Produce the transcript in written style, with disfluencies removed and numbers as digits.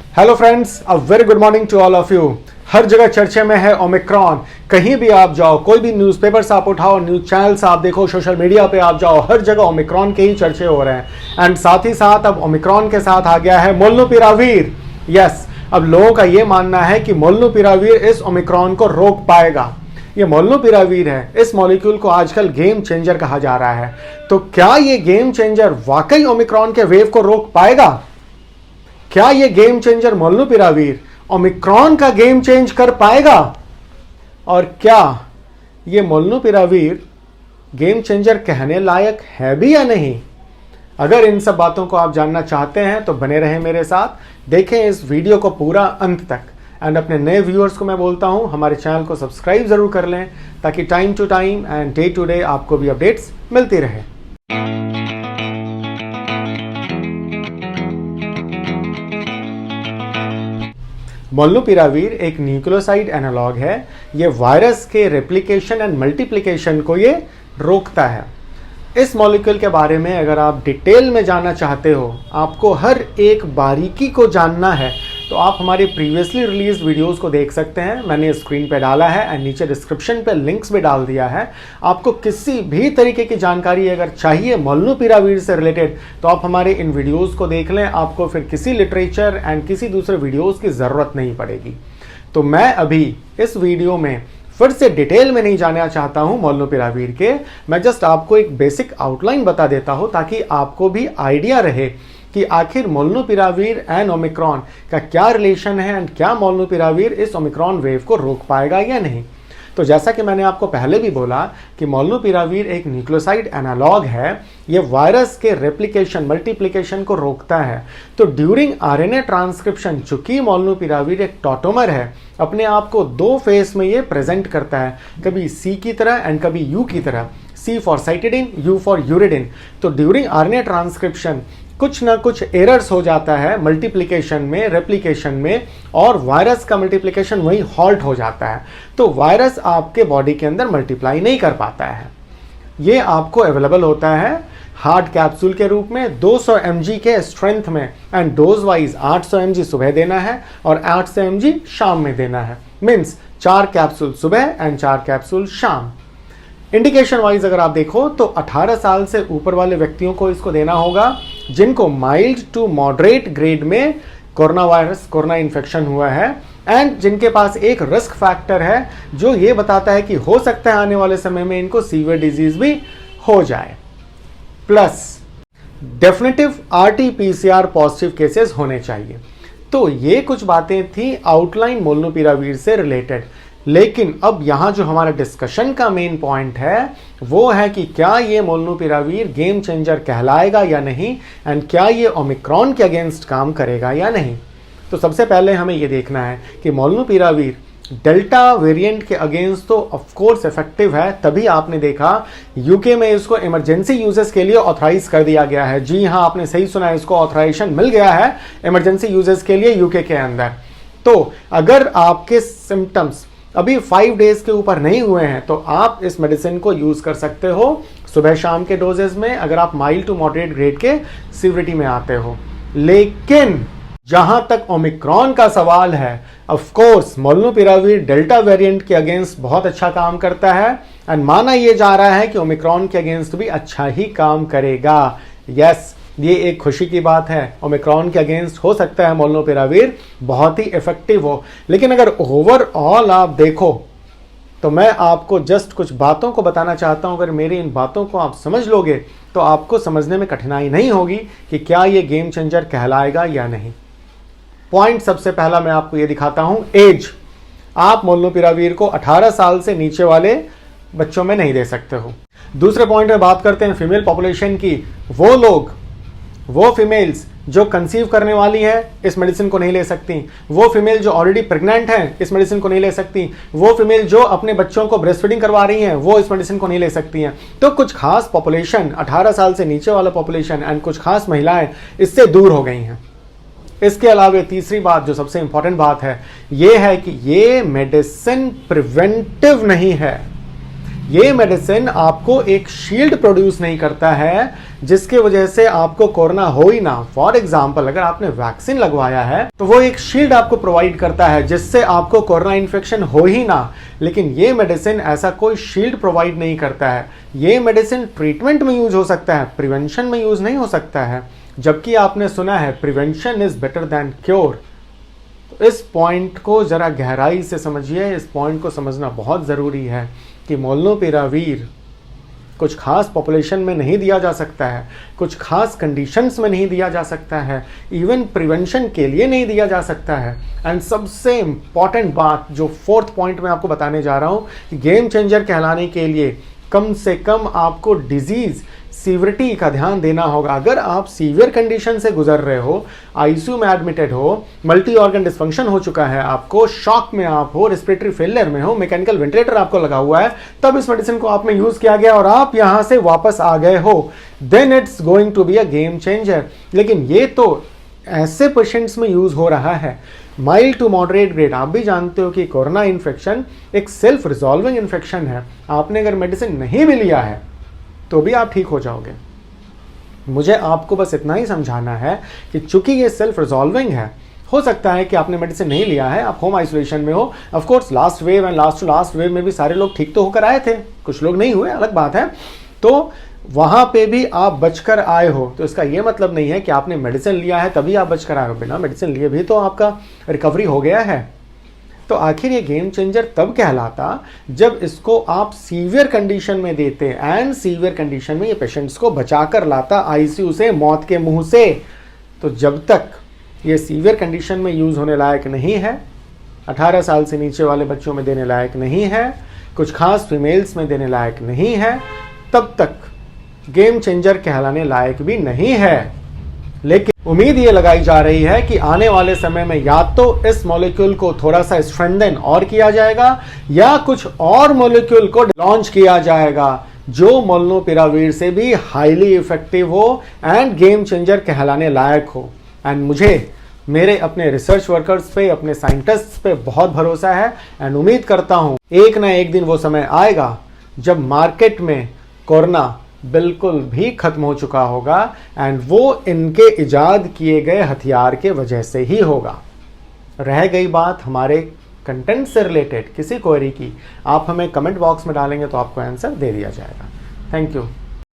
Hello friends, a very good morning to all of you. हर जगह चर्चे में है ओमिक्रॉन। कहीं भी आप जाओ, कोई भी न्यूज़पेपर्स आप उठाओ, न्यूज़ चैनल्स आप देखो, सोशल मीडिया पे आप जाओ, हर जगह ओमिक्रॉन के ही चर्चे हो रहे हैं। एंड साथ ही साथ अब ओमिक्रॉन के साथ आ गया है मोलनुपिरावीर। यस, अब लोगों का ये मानना है कि मोलनुपिरावीर इस ओमिक्रॉन को रोक पाएगा। ये मोलनुपिरावीर है, इस मॉलिक्यूल को आजकल गेम चेंजर कहा जा रहा है। तो क्या ये गेम चेंजर वाकई ओमिक्रॉन के वेव को रोक पाएगा? क्या ये गेम चेंजर मोलनुपिरावीर ओमिक्रॉन का गेम चेंज कर पाएगा? और क्या ये मोलनुपिरावीर गेम चेंजर कहने लायक है भी या नहीं? अगर इन सब बातों को आप जानना चाहते हैं तो बने रहें मेरे साथ, देखें इस वीडियो को पूरा अंत तक। एंड अपने नए व्यूअर्स को मैं बोलता हूं, हमारे चैनल को सब्सक्राइब जरूर कर लें ताकि time to time and day to day आपको भी अपडेट्स मिलती रहे। मोलनुपिरावीर एक न्यूक्लियोसाइड एनालॉग है। ये वायरस के रेप्लिकेशन एंड मल्टीप्लिकेशन को ये रोकता है। इस मॉलिक्यूल के बारे में अगर आप डिटेल में जानना चाहते हो, आपको हर एक बारीकी को जानना है, तो आप हमारे प्रीवियसली रिलीज वीडियोस को देख सकते हैं। मैंने स्क्रीन पे डाला है एंड नीचे डिस्क्रिप्शन पे लिंक्स भी डाल दिया है। आपको किसी भी तरीके की जानकारी अगर चाहिए मोलनुपिरावीर से रिलेटेड, तो आप हमारे इन वीडियोस को देख लें। आपको फिर किसी लिटरेचर एंड किसी दूसरे वीडियोस की ज़रूरत नहीं पड़ेगी। तो मैं अभी इस वीडियो में फिर से डिटेल में नहीं जानना चाहता हूं मोलनुपिरावीर के। मैं जस्ट आपको एक बेसिक आउटलाइन बता देता हूं ताकि आपको भी आइडिया रहे कि आखिर मोलनुपिरावीर एंड ओमिक्रॉन का क्या रिलेशन है एंड क्या मोलनुपिरावीर इस ओमिक्रॉन वेव को रोक पाएगा या नहीं। तो जैसा कि मैंने आपको पहले भी बोला कि मोलनुपिरावीर एक न्यूक्लियोसाइड एनालॉग है। ये वायरस के रेप्लिकेशन मल्टीप्लिकेशन को रोकता है। तो ड्यूरिंग आरएनए ट्रांसक्रिप्शन, चूंकि मोलनुपिरावीर एक टॉटोमर है, अपने आप को दो फेस में ये प्रेजेंट करता है, कभी सी की तरह एंड कभी यू की तरह। सी for cytidine, you for uridine. तो ड्यूरिंग आरएनए ट्रांसक्रिप्शन कुछ ना कुछ एरर्स हो जाता है मल्टीप्लिकेशन में, रेप्लिकेशन में, और वायरस का मल्टीप्लिकेशन वहीं हॉल्ट हो जाता है। तो वायरस आपके बॉडी के अंदर मल्टीप्लाई नहीं कर पाता है। ये आपको अवेलेबल होता है हार्ड कैप्सूल के रूप में 200 mg के स्ट्रेंथ में, एंड डोज वाइज 800 mg सुबह देना है और 800 mg शाम में देना है। मीन्स 4 कैप्सूल सुबह एंड 4 कैप्सूल शाम। इंडिकेशन वाइज अगर आप देखो तो 18 साल से ऊपर वाले व्यक्तियों को इसको देना होगा जिनको माइल्ड टू मॉडरेट ग्रेड में कोरोना इन्फेक्शन हुआ है, एंड जिनके पास एक रिस्क फैक्टर है जो ये बताता है कि हो सकता है आने वाले समय में इनको सीवियर डिजीज भी हो जाए। Plus definitive RT-PCR positive cases होने चाहिए। तो ये कुछ बातें थी आउटलाइन मोलनुपिरावीर से रिलेटेड। लेकिन अब यहाँ जो हमारा डिस्कशन का मेन पॉइंट है वो है कि क्या ये मोलनुपिरावीर गेम चेंजर कहलाएगा या नहीं, एंड क्या ये ओमिक्रॉन के अगेंस्ट काम करेगा या नहीं। तो सबसे पहले हमें ये देखना है कि मोलनुपिरावीर डेल्टा वेरिएंट के अगेंस्ट तो ऑफ कोर्स इफेक्टिव है। तभी आपने देखा यूके में इसको इमरजेंसी यूजेस के लिए ऑथराइज कर दिया गया है। जी हाँ, आपने सही सुना, इसको ऑथराइजेशन मिल गया है इमरजेंसी यूजेस के लिए यूके के अंदर। तो अगर आपके सिम्टम्स अभी 5 डेज के ऊपर नहीं हुए हैं तो आप इस मेडिसिन को यूज कर सकते हो सुबह शाम के डोजेस में, अगर आप माइल्ड टू मॉडरेट ग्रेड के सीवियरिटी में आते हो। लेकिन जहां तक ओमिक्रॉन का सवाल है, ऑफ कोर्स मोलनुपिरावीर डेल्टा वेरिएंट के अगेंस्ट बहुत अच्छा काम करता है, एंड माना यह जा रहा है कि ओमिक्रॉन के अगेंस्ट भी अच्छा ही काम करेगा। यस, ये एक खुशी की बात है। ओमिक्रॉन के अगेंस्ट हो सकता है मोलनुपिरावीर बहुत ही इफेक्टिव हो। लेकिन अगर ओवरऑल आप देखो तो मैं आपको जस्ट कुछ बातों को बताना चाहता हूं। अगर मेरी इन बातों को आप समझ लोगे तो आपको समझने में कठिनाई नहीं होगी कि क्या ये गेम चेंजर कहलाएगा या नहीं। पॉइंट सबसे पहला मैं आपको ये दिखाता हूं, एज। आप मोलनुपिरावीर को 18 साल से नीचे वाले बच्चों में नहीं दे सकते हो। दूसरे पॉइंट में बात करते हैं फीमेल पॉपुलेशन की। वो फीमेल्स जो कंसीव करने वाली हैं इस मेडिसिन को नहीं ले सकती। वो फीमेल जो ऑलरेडी प्रेग्नेंट हैं इस मेडिसिन को नहीं ले सकती। वो फीमेल जो अपने बच्चों को ब्रेस्ट फीडिंग करवा रही हैं वो इस मेडिसिन को नहीं ले सकती हैं। तो कुछ खास पॉपुलेशन, 18 साल से नीचे वाला पॉपुलेशन एंड कुछ खास महिलाएं इससे दूर हो गई हैं। इसके अलावा तीसरी बात जो सबसे इंपॉर्टेंट बात है ये है कि ये मेडिसिन प्रिवेंटिव नहीं है। ये मेडिसिन आपको एक शील्ड प्रोड्यूस नहीं करता है जिसके वजह से आपको कोरोना हो ही ना। फॉर एग्जाम्पल, अगर आपने वैक्सीन लगवाया है तो वो एक शील्ड आपको प्रोवाइड करता है जिससे आपको कोरोना इन्फेक्शन हो ही ना। लेकिन ये मेडिसिन ऐसा कोई शील्ड प्रोवाइड नहीं करता है। ये मेडिसिन ट्रीटमेंट में यूज हो सकता है, प्रिवेंशन में यूज नहीं हो सकता है। जबकि आपने सुना है prevention is better than cure. तो इस पॉइंट को जरा गहराई से समझिए। इस पॉइंट को समझना बहुत ज़रूरी है कि मोलनुपिरावीर कुछ खास पॉपुलेशन में नहीं दिया जा सकता है, कुछ खास कंडीशंस में नहीं दिया जा सकता है, इवन प्रिवेंशन के लिए नहीं दिया जा सकता है। एंड सबसे इंपॉर्टेंट बात जो फोर्थ पॉइंट में आपको बताने जा रहा हूँ कि गेम चेंजर कहलाने के लिए कम से कम आपको डिजीज सीवियरिटी का ध्यान देना होगा। अगर आप सीवियर कंडीशन से गुजर रहे हो, आईसीयू में एडमिटेड हो, मल्टी ऑर्गन डिस्फंक्शन हो चुका है, आपको शॉक में आप हो, रेस्पिरेटरी फेलियर में हो, मैकेनिकल वेंटिलेटर आपको लगा हुआ है, तब इस मेडिसिन को आप में यूज किया गया और आप यहां से वापस आ गए हो, then it's going to be a game changer. लेकिन ये तो ऐसे पेशेंट्स में यूज हो रहा है माइल्ड टू मॉडरेट ग्रेड। आप भी जानते हो कि कोरोना इन्फेक्शन एक सेल्फ रिजॉल्विंग इन्फेक्शन है। आपने अगर मेडिसिन नहीं भी लिया है तो भी आप ठीक हो जाओगे। मुझे आपको बस इतना ही समझाना है कि चूंकि ये सेल्फ रिजॉल्विंग है, हो सकता है कि आपने मेडिसिन नहीं लिया है, आप होम आइसोलेशन में हो। Of course last wave and last to last wave में भी सारे लोग ठीक तो होकर आए थे, कुछ लोग नहीं हुए, अलग बात है। तो वहां पे भी आप बचकर आए हो तो इसका ये मतलब नहीं है कि आपने मेडिसिन लिया है तभी आप बचकर आए हो। बिना मेडिसिन लिए भी तो आपका रिकवरी हो गया है। तो आखिर ये गेम चेंजर तब कहलाता जब इसको आप सीवियर कंडीशन में देते, एंड सीवियर कंडीशन में ये पेशेंट्स को बचाकर लाता आईसीयू से, मौत के मुंह से। तो जब तक ये सीवियर कंडीशन में यूज होने लायक नहीं है, 18 साल से नीचे वाले बच्चों में देने लायक नहीं है, कुछ खास फीमेल्स में देने लायक नहीं है, तब तक गेम चेंजर कहलाने लायक भी नहीं है। लेकिन उम्मीद ये लगाई जा रही है कि आने वाले समय में या तो इस मॉलिक्यूल को थोड़ा सा स्ट्रेंथन और किया जाएगा या कुछ और मॉलिक्यूल को लॉन्च किया जाएगा जो मोलनुपिरावीर से भी हाईली इफेक्टिव हो एंड गेम चेंजर कहलाने लायक हो। एंड मुझे मेरे अपने रिसर्च वर्कर्स पे, अपने साइंटिस्ट्स पे बहुत भरोसा है एंड उम्मीद करता हूं एक ना एक दिन वो समय आएगा जब मार्केट में कोरोना बिल्कुल भी खत्म हो चुका होगा एंड वो इनके इजाद किए गए हथियार के वजह से ही होगा। रह गई बात हमारे कंटेंट से रिलेटेड किसी क्वेरी की, आप हमें कमेंट बॉक्स में डालेंगे तो आपको आंसर दे दिया जाएगा। Thank you.